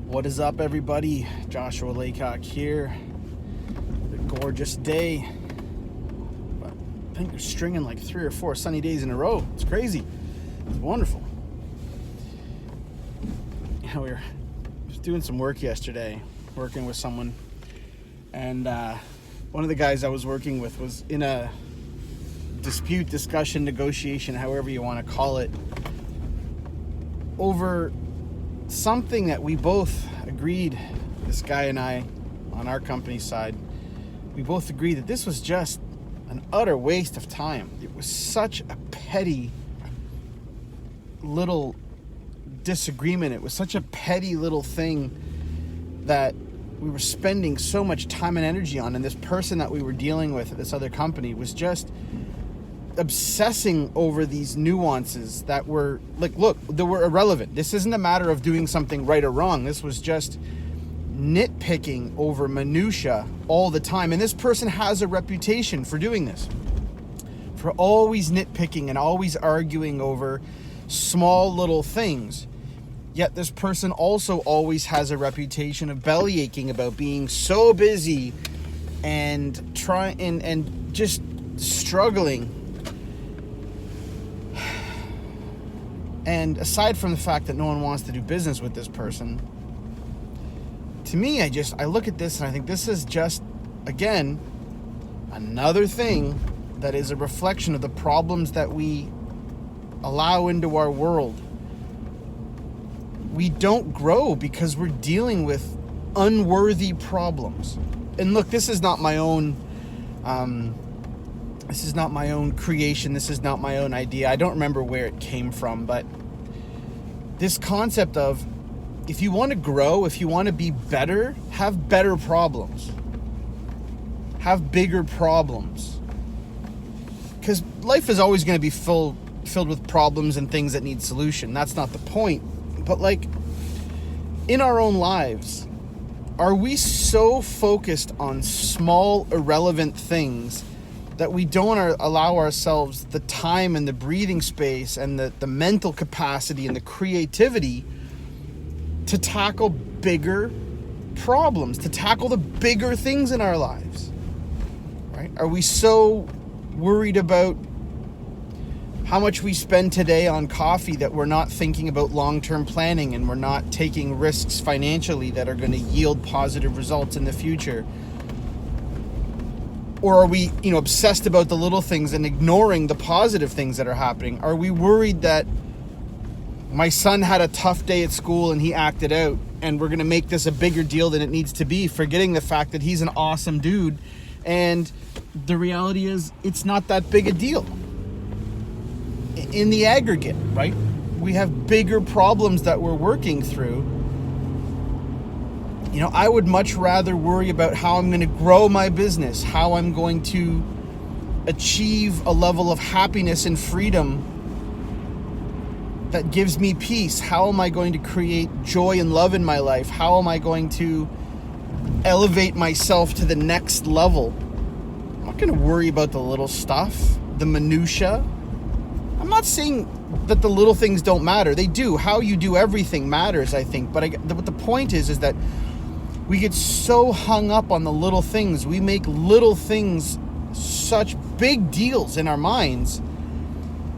What is up, everybody? Joshua Laycock here. A gorgeous day. I think we're stringing like 3 or 4 sunny days in a row. It's crazy. It's wonderful. We were doing some work yesterday, working with someone, and one of the guys I was working with was in a dispute, discussion, negotiation, however you want to call it, over something that we both agreed, this guy and I, on our company side, we both agreed that this was just an utter waste of time. It was such a petty little disagreement. It was such a petty little thing that we were spending so much time and energy on, and this person that we were dealing with at this other company was just obsessing over these nuances that were like, look, they were irrelevant. This isn't a matter of doing something right or wrong. This was just nitpicking over minutia all the time. And this person has a reputation for doing this, for always nitpicking and always arguing over small little things. Yet this person also always has a reputation of bellyaching about being so busy and trying and just struggling. And aside from the fact that no one wants to do business with this person, to me, I look at this and I think this is just, again, another thing that is a reflection of the problems that we allow into our world. We don't grow because we're dealing with unworthy problems. And look, this is not my own creation. This is not my own idea. I don't remember where it came from, but this concept of, if you want to grow, if you want to be better, have better problems. Have bigger problems. Because life is always going to be filled with problems and things that need solution. That's not the point. But like, in our own lives, are we so focused on small, irrelevant things that we don't allow ourselves the time and the breathing space and the mental capacity and the creativity to tackle bigger problems, to tackle the bigger things in our lives, right? Are we so worried about how much we spend today on coffee that we're not thinking about long-term planning, and we're not taking risks financially that are going to yield positive results in the future? Or are we, obsessed about the little things and ignoring the positive things that are happening? Are we worried that my son had a tough day at school and he acted out, and we're going to make this a bigger deal than it needs to be, forgetting the fact that he's an awesome dude, and the reality is it's not that big a deal in the aggregate, right? We have bigger problems that we're working through. I would much rather worry about how I'm going to grow my business, how I'm going to achieve a level of happiness and freedom that gives me peace. How am I going to create joy and love in my life? How am I going to elevate myself to the next level? I'm not going to worry about the little stuff, the minutia. I'm not saying that the little things don't matter. They do. How you do everything matters, I think. But the point is that we get so hung up on the little things. We make little things such big deals in our minds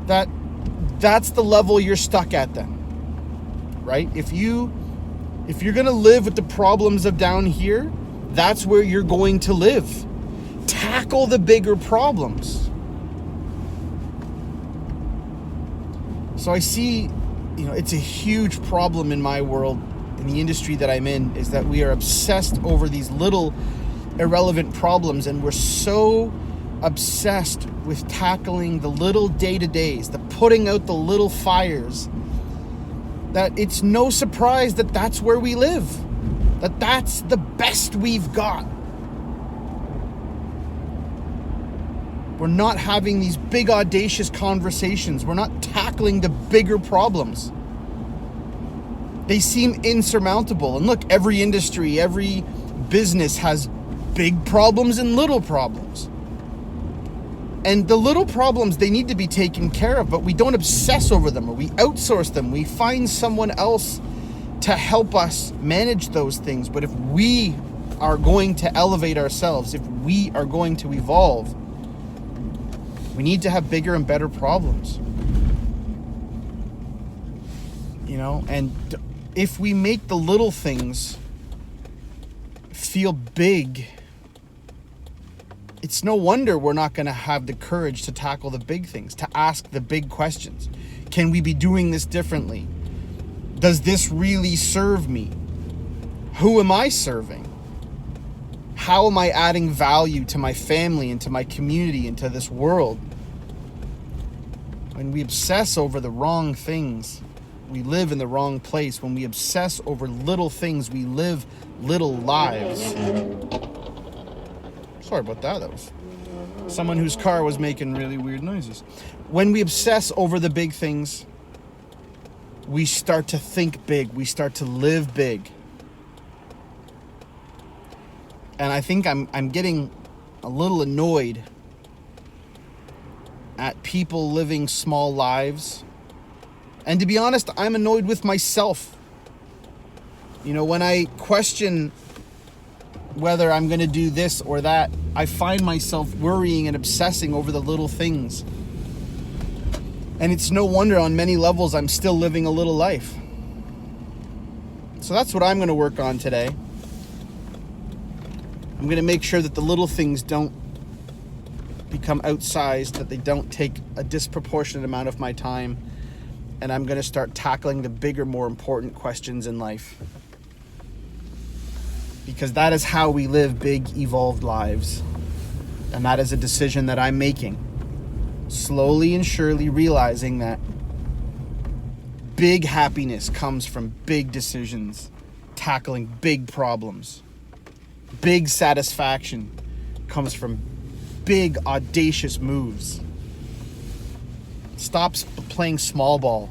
that that's the level you're stuck at then, right? If you're going to live with the problems of down here, that's where you're going to live. Tackle the bigger problems. So I see, it's a huge problem in my world, in the industry that I'm in, is that we are obsessed over these little irrelevant problems, and we're so obsessed with tackling the little day-to-days, the putting out the little fires, that it's no surprise that that's where we live, that that's the best we've got. We're not having these big audacious conversations. We're not tackling the bigger problems. They seem insurmountable. And look, every industry, every business has big problems and little problems. And the little problems, they need to be taken care of, but we don't obsess over them, or we outsource them. We find someone else to help us manage those things. But if we are going to elevate ourselves, if we are going to evolve, we need to have bigger and better problems. You know, and if we make the little things feel big, it's no wonder we're not going to have the courage to tackle the big things, to ask the big questions. Can we be doing this differently? Does this really serve me? Who am I serving? How am I adding value to my family and to my community and to this world? When we obsess over the wrong things, we live in the wrong place. When we obsess over little things, we live little lives. Sorry about that. That was someone whose car was making really weird noises. When we obsess over the big things, we start to think big. We start to live big. And I think I'm getting a little annoyed at people living small lives. And to be honest, I'm annoyed with myself. You know, when I question whether I'm going to do this or that, I find myself worrying and obsessing over the little things. And it's no wonder on many levels I'm still living a little life. So that's what I'm going to work on today. I'm going to make sure that the little things don't become outsized, that they don't take a disproportionate amount of my time. And I'm going to start tackling the bigger, more important questions in life. Because that is how we live big, evolved lives. And that is a decision that I'm making. Slowly and surely realizing that big happiness comes from big decisions, tackling big problems. Big satisfaction comes from big, audacious moves. Stop playing small ball.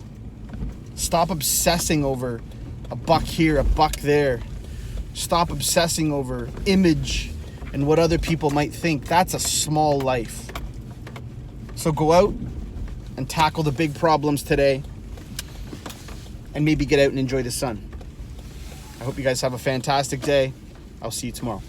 Stop obsessing over a buck here, a buck there. Stop obsessing over image and what other people might think. That's a small life. So go out and tackle the big problems today and maybe get out and enjoy the sun. I hope you guys have a fantastic day. I'll see you tomorrow.